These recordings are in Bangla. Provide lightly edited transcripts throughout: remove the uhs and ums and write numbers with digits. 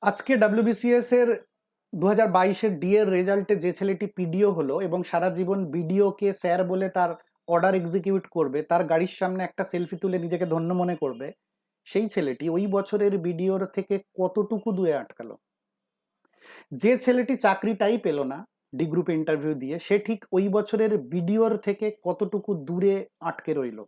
আজকে ডব্লিউবিসিএস এর 2022-এর ডি এর রেজাল্টে যে ছেলেটি পিডিও হলো এবং সারা জীবন বিডিওকে স্যার বলে তার অর্ডার এক্সিকিউট করবে, তার গাড়ির সামনে একটা সেলফি তুলে নিজেকে ধন্য মনে করবে, সেই ছেলেটি ওই বছরের বিডিওর থেকে কতটুকু দূরে আটকালো? যে ছেলেটি চাকরিটাই পেল না ডি গ্রুপে ইন্টারভিউ দিয়ে, সে ঠিক ওই বছরের বিডিওর থেকে কতটুকু দূরে আটকে রইল?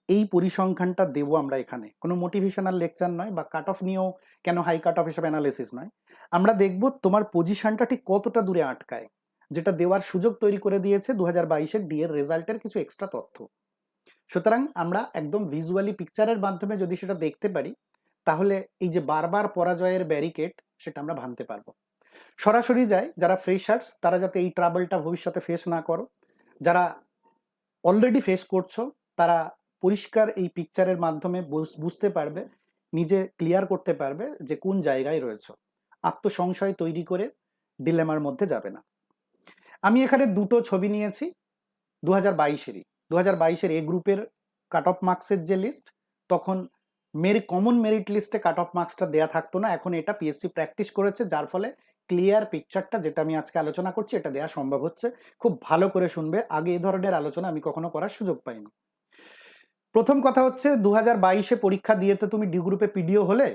এই পরিসংখ্যানটা দেবো আমরা এখানে। কোনো মোটিভেশনাল লেকচার নয় বা কাট অফ নিয়েও কেন হাই কাট অফ এসব অ্যানালিসিস নয়। আমরা দেখব তোমার পজিশনটা ঠিক কতটা দূরে আটকায়, যেটা দেওয়ার সুযোগ তৈরি করে দিয়েছে 2022-এর ডি এর রেজাল্টের কিছু এক্সট্রা তথ্য। সুতরাং আমরা একদম ভিজুয়ালি পিকচারের মাধ্যমে যদি সেটা দেখতে পারি, তাহলে এই যে বারবার পরাজয়ের ব্যারিকেড, সেটা আমরা ভাঙতে পারবো। সরাসরি যায় যারা ফ্রেশার্স, তারা যাতে এই ট্রাবলটা ভবিষ্যতে ফেস না করো। যারা অলরেডি ফেস করছো, তারা পরিষ্কার এই পিকচারের মাধ্যমে বুঝতে পারবে, নিজে ক্লিয়ার করতে পারবে যে কোন জায়গায় রয়েছে। আত্মসংশয় তৈরি করে ডিলেমার মধ্যে যাবে না। আমি এখানে দুটো ছবি নিয়েছি 2022-এরই। 2022-এর এ গ্রুপের কাট অফ মার্কসের যে লিস্ট, তখন কমন মেরিট লিস্টে কাট অফ মার্কসটা দেয়া থাকতো না, এখন এটা পিএসসি প্র্যাকটিস করেছে, যার ফলে ক্লিয়ার পিকচারটা, যেটা আমি আজকে আলোচনা করছি, এটা দেওয়া সম্ভব হচ্ছে। খুব ভালো করে শুনবে, আগে এই ধরনের আলোচনা আমি কখনো করার সুযোগ পাইনি। প্রথম কথা হচ্ছে 2022-এ পরীক্ষা দিয়ে তো তুমি ডি গ্রুপে পিডিও হলে,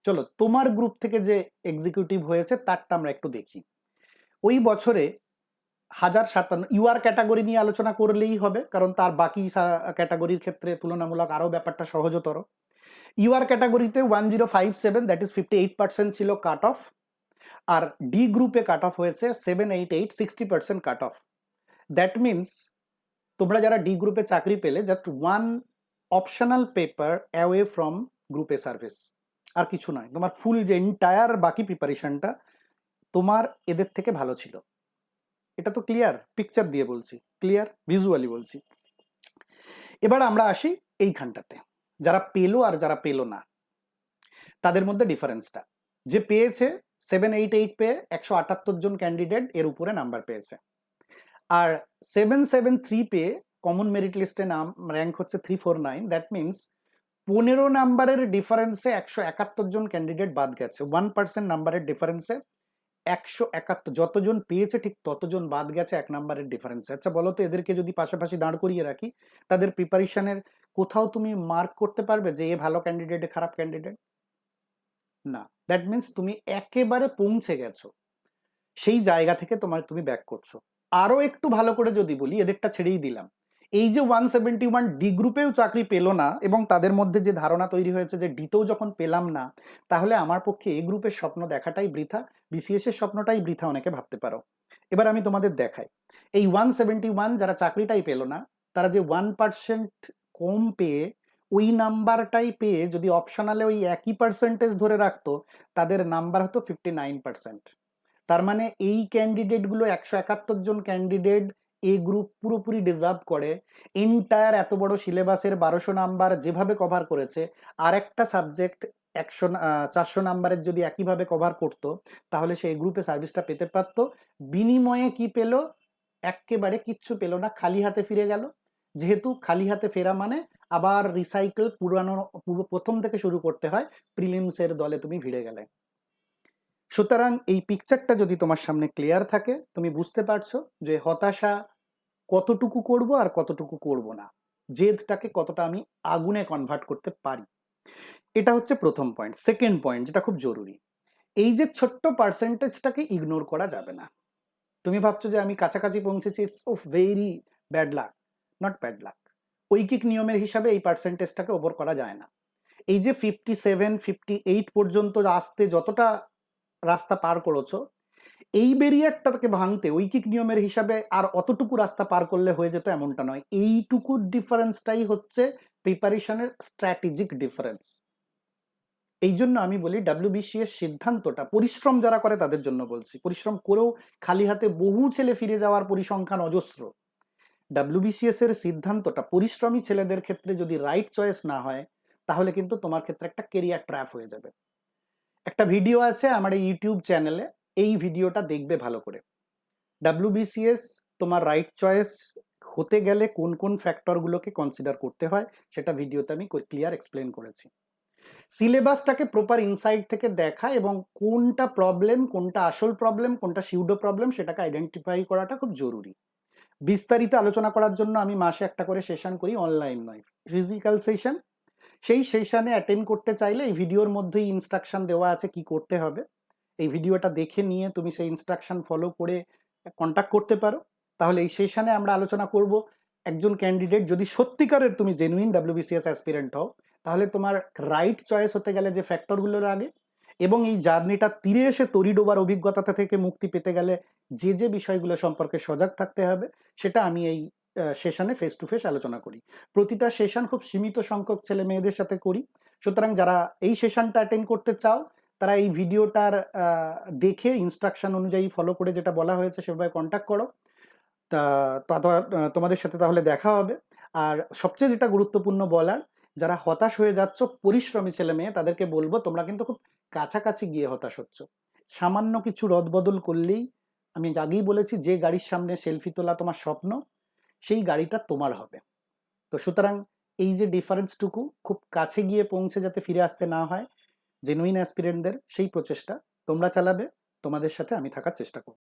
চলো তোমার গ্রুপ থেকে যে এক্সিকিউটিভ হয়েছে তারটা আমরা একটু দেখি। ওই বছরে 1057 ইউআর ক্যাটাগরি নিয়ে আলোচনা করলেই হবে, কারণ তার বাকি ক্যাটাগরির ক্ষেত্রে তুলনামূলক আরো ব্যাপারটা সহজতর। ইউআর ক্যাটাগরিতে 1057, দ্যাট ইজ 58% ছিল কাট অফ, আর ডি গ্রুপে কাট অফ হয়েছে 788, 60% কাট অফ। দ্যাট মিনস তোমরা যারা ডি গ্রুপে চাকরি পেলে, just one optional paper away from group A service, আর কিছু নয়। তোমার ফুল যে এন্টায়ার বাকি প্রিপারেশনটা তোমার এদের থেকে ভালো ছিল। এটা তো ক্লিয়ার, পিকচার দিয়ে বলছি, ক্লিয়ার ভিজুয়ালি বলছি। এবার আমরা আসি এইখানটাতে, যারা পেলো আর যারা পেলো না তাদের মধ্যে ডিফারেন্সটা। যে পেয়েছে 788 পেয়ে 178 জন ক্যান্ডিডেট এর উপরে নাম্বার পেয়েছে, আর 773 পেয়ে কমন মেরিট লিস্টে নাম র্যাঙ্ক হচ্ছে 349। দ্যাট মিনস 15 নাম্বারের ডিফারেন্সে 171 জন ক্যান্ডিডেট বাদ গেছে। 1% নাম্বারের ডিফারেন্সে 171, যতজন পেয়েছে ঠিক ততজন বাদ গেছে 1 নাম্বারের ডিফারেন্সে। আচ্ছা বলো তো, এদেরকে যদি পাশাপাশি দাঁড় করিয়ে রাখি, তাদের প্রিপারেশনের কোথাও তুমি মার্ক করতে পারবে যে এ ভালো ক্যান্ডিডেট, এ খারাপ ক্যান্ডিডেট? না। দ্যাট মিনস তুমি একেবারে পৌঁছে গেছো, সেই জায়গা থেকে তুমি ব্যাক করছো। আরো একটু ভালো করে যদি বলি, এদেরটা ছেড়েই দিলাম, এই যে 171 ডি গ্রুপেও চাকরি পেল না, এবং তাদের মধ্যে যে ধারণা তৈরি হয়েছে যে ডিতেও যখন পেলাম না, তাহলে আমার পক্ষে এ গ্রুপের স্বপ্ন দেখাটাই বৃথা, বিসিএস এর স্বপ্নটাই বৃথা, অনেকে ভাবতে পারো। এবার আমি তোমাদের দেখাই, এই 171 যারা চাকরিটাই পেল না, তারা যে 1% কম পেয়ে ওই নাম্বারটাই পেয়ে যদি অপশনালে ওই একই পার্সেন্টেজ ধরে রাখতো, তাদের নাম্বার হতো 59%। তার মানে এই ক্যান্ডিডেটগুলো, 171 জন ক্যান্ডিডেট, এ গ্রুপ পুরোপুরি ডিজার্ভ করে। এন্টায়ার এত বড় সিলেবাসের 1200 নাম্বার যেভাবে কভার করেছে, আর একটা সাবজেক্ট 400 নাম্বারের যদি একইভাবে কভার করতো, তাহলে সে এই গ্রুপে সার্ভিসটা পেতে পারতো। বিনিময়ে কি পেল? একেবারে কিচ্ছু পেল না, খালি হাতে ফিরে গেল। যেহেতু খালি হাতে ফেরা মানে আবার রিসাইকেল, প্রথম থেকে শুরু করতে হয়, প্রিলিমসের দলে তুমি ভিড়ে গেলে। সুতরাং এই পিকচারটা যদি তোমার সামনে ক্লিয়ার থাকে, তুমি বুঝতে পারছো যে হতাশা কতটুকু করব আর কতটুকু করব না, জেদটাকে কতটা আমি আগুনে কনভার্ট করতে পারি। এটা হচ্ছে প্রথম পয়েন্ট। সেকেন্ড পয়েন্ট, যেটা খুব জরুরি, এই যে ছোট্ট পার্সেন্টেজটাকে ইগনোর করা যাবে না। তুমি ভাবছো যে আমি কাছাকাছি পৌঁছেছি, it's of very bad luck. Not bad luck, ঐকিক নিয়মের হিসাবে এই পার্সেন্টেজটাকে ওপর করা যায় না। এই যে 57, 58 পর্যন্ত আসতে যতটা রাস্তা পার করেছো, এই ব্যারিয়ারটাকে ভাঙতে ঐকিক নিয়মের হিসাবে আর অতটুকু রাস্তা পার করলে হয়ে যেত এমনটা নয়। এইটুকু ডিফারেন্সটাই হচ্ছে প্রিপারেশনের স্ট্র্যাটেজিক ডিফারেন্স। এই জন্য আমি বলি ডাব্লিউবিসিএস সিদ্ধান্তটা, পরিশ্রম যারা করে তাদের জন্য বলছি, পরিশ্রম করেও খালি হাতে বহু ছেলে ফিরে যাওয়ার পরিসংখ্যান অজস্র। ডাব্লিউবিসিএস এর সিদ্ধান্তটা পরিশ্রমী ছেলেদের ক্ষেত্রে যদি রাইট চয়েস না হয়, তাহলে কিন্তু তোমার ক্ষেত্রে একটা কেরিয়ার ট্র্যাপ হয়ে যাবে। একটা ভিডিও আছে আমার এই ইউটিউব চ্যানেলে, এই ভিডিওটা দেখবে ভালো করে। ডাব্লিউবিসিএস তোমার রাইট চয়েস হতে গেলে কোন কোন ফ্যাক্টরগুলোকে কনসিডার করতে হয়, সেটা ভিডিওতে আমি ক্লিয়ার এক্সপ্লেন করেছি। সিলেবাসটাকে প্রপার ইনসাইড থেকে দেখা এবং কোনটা প্রবলেম, কোনটা আসল প্রবলেম, কোনটা সিউডো প্রবলেম সেটাকে আইডেন্টিফাই করাটা খুব জরুরি। বিস্তারিত আলোচনা করার জন্য আমি মাসে একটা করে সেশন করি, অনলাইন নয়, ফিজিক্যাল সেশন। সেই সেশনে অ্যাটেন্ড করতে চাইলে এই ভিডিওর মধ্যেই ইনস্ট্রাকশন দেওয়া আছে কি করতে হবে। এই ভিডিওটা দেখে নিয়ে তুমি সেই ইনস্ট্রাকশন ফলো করে কন্ট্যাক্ট করতে পারো। তাহলে এই সেশনে আমরা আলোচনা করব একজন ক্যান্ডিডেট যদি সত্যিকারের তুমি জেনুইন ডাব্লিউবিসিএস অ্যাসপিরেন্ট হও, তাহলে তোমার রাইট চয়েস হতে গেলে যে ফ্যাক্টরগুলোর আগে, এবং এই জার্নিটা তীরে এসে তরি ডোবার অভিজ্ঞতা থেকে মুক্তি পেতে গেলে যে যে বিষয়গুলো সম্পর্কে সজাগ থাকতে হবে, সেটা আমি এই সেশনে ফেস টু ফেস আলোচনা করি। প্রতিটা সেশন খুব সীমিত সংখ্যক ছেলে মেয়েদের সাথে করি। সুতরাং যারা এই সেশনটা অ্যাটেন্ড করতে চাও, তারা এই ভিডিওটার দেখে ইনস্ট্রাকশন অনুযায়ী ফলো করে যেটা বলা হয়েছে সেভাবে কন্ট্যাক্ট করো। তা তোমাদের সাথে তাহলে দেখা হবে। আর সবচেয়ে যেটা গুরুত্বপূর্ণ বলার, যারা হতাশ হয়ে যাচ্ছ পরিশ্রমী ছেলে মেয়ে, তাদেরকে বলবো তোমরা কিন্তু খুব কাছাকাছি গিয়ে হতাশ হচ্ছ। সামান্য কিছু রদবদল করলেই, আমি আগেই বলেছি, যে গাড়ির সামনে সেলফি তোলা তোমার স্বপ্ন, সেই গাড়িটা তোমার হবে। তো সুতরাং এই যে ডিফারেন্সটুকু খুব কাছে গিয়ে পৌঁছে যাতে ফিরে আসতে না হয় জেনুইন অ্যাসপিরেন্টদের, সেই প্রচেষ্টা তোমরা চালাবে। তোমাদের সাথে আমি থাকার চেষ্টা করব।